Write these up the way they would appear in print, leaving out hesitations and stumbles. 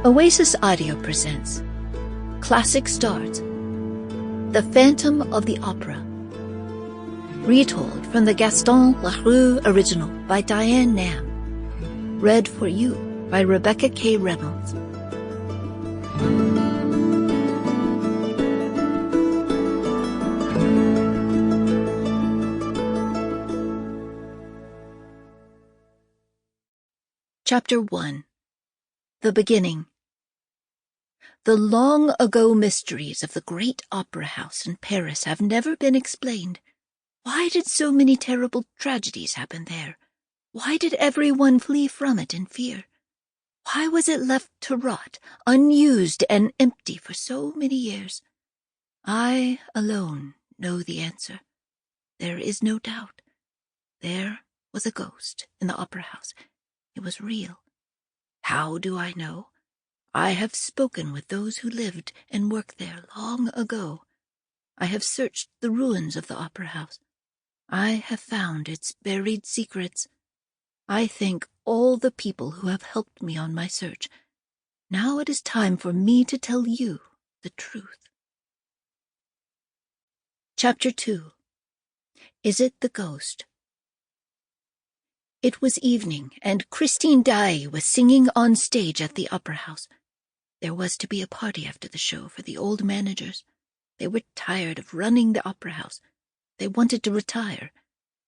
Oasis Audio presents Classic Stars, The Phantom of the Opera. Retold from the Gaston LeRoux original by Diane Nam. Read for you by Rebecca K. Reynolds. Chapter 1. The Beginning. The long-ago mysteries of the great opera house in Paris have never been explained. Why did so many terrible tragedies happen there? Why did everyone flee from it in fear? Why was it left to rot, unused and empty for so many years? I alone know the answer. There is no doubt. There was a ghost in the opera house. It was real. How do I know? I have spoken with those who lived and worked there long ago. I have searched the ruins of the opera house. I have found its buried secrets. I thank all the people who have helped me on my search. Now it is time for me to tell you the truth. Chapter 2. Is it the ghost? It was evening, and Christine Daae was singing on stage at the opera house. There was to be a party after the show for the old managers. They were tired of running the opera house. They wanted to retire.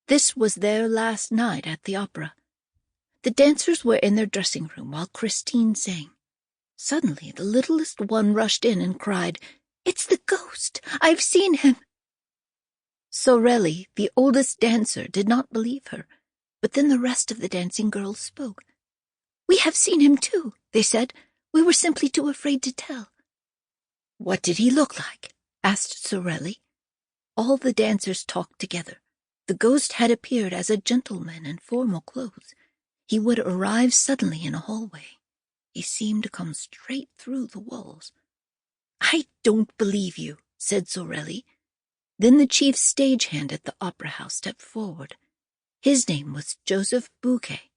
This was their last night at the opera. The dancers were in their dressing room while Christine sang. Suddenly, the littlest one rushed in and cried, "It's the ghost! I've seen him!" Sorelli, the oldest dancer, did not believe her, but then the rest of the dancing girls spoke. "We have seen him too," they said. "We were simply too afraid to tell." "What did he look like?" asked Sorelli. All the dancers talked together. The ghost had appeared as a gentleman in formal clothes. He would arrive suddenly in a hallway. He seemed to come straight through the walls. "I don't believe you," said Sorelli. Then the chief stagehand at the opera house stepped forward. His name was Joseph Bouquet.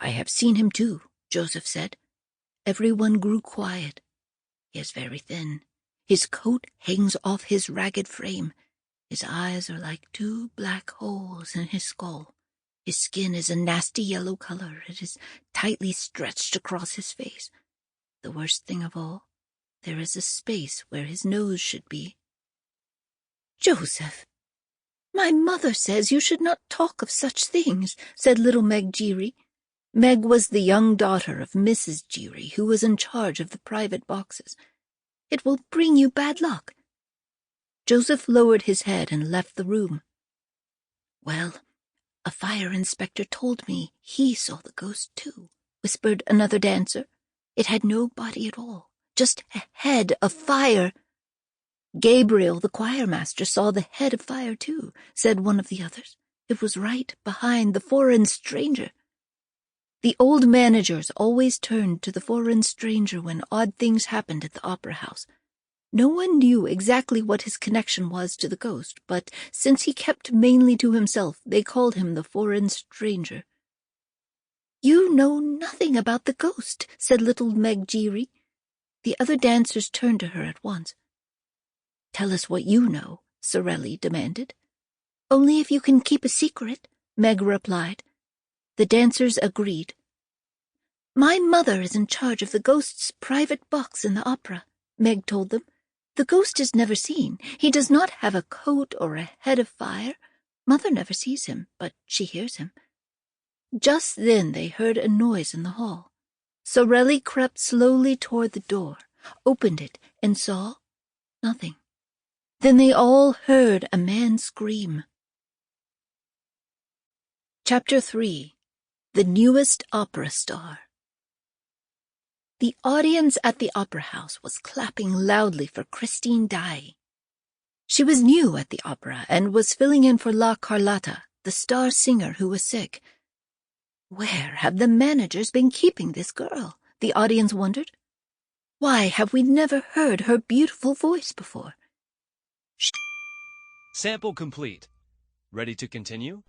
"I have seen him too," Joseph said. Everyone grew quiet. He is very thin. His coat hangs off his ragged frame. His eyes are like two black holes in his skull. His skin is a nasty yellow color. It is tightly stretched across his face. The worst thing of all, there is a space where his nose should be. "Joseph, my mother says you should not talk of such things," said little Meg Giry. Meg was the young daughter of Mrs. Giry, who was in charge of the private boxes. "It will bring you bad luck." Joseph lowered his head and left the room. "Well, a fire inspector told me he saw the ghost too," whispered another dancer. "It had no body at all, just a head of fire." "Gabriel, the choirmaster, saw the head of fire too," said one of the others. "It was right behind the foreign stranger." The old managers always turned to the foreign stranger when odd things happened at the opera house. No one knew exactly what his connection was to the ghost, but since he kept mainly to himself, they called him the foreign stranger. "You know nothing about the ghost," said little Meg Giry. The other dancers turned to her at once. "Tell us what you know," Sorelli demanded. "Only if you can keep a secret," Meg replied. The dancers agreed. "My mother is in charge of the ghost's private box in the opera," Meg told them. "The ghost is never seen. He does not have a coat or a head of fire. Mother never sees him, but she hears him." Just then they heard a noise in the hall. Sorelli crept slowly toward the door, opened it, and saw nothing. Then they all heard a man scream. Chapter 3. The Newest Opera Star. The audience at the opera house was clapping loudly for Christine Daae. She was new at the opera and was filling in for La Carlotta, the star singer who was sick. Where have the managers been keeping this girl? The audience wondered. Why have we never heard her beautiful voice before? Sample complete. Ready to continue?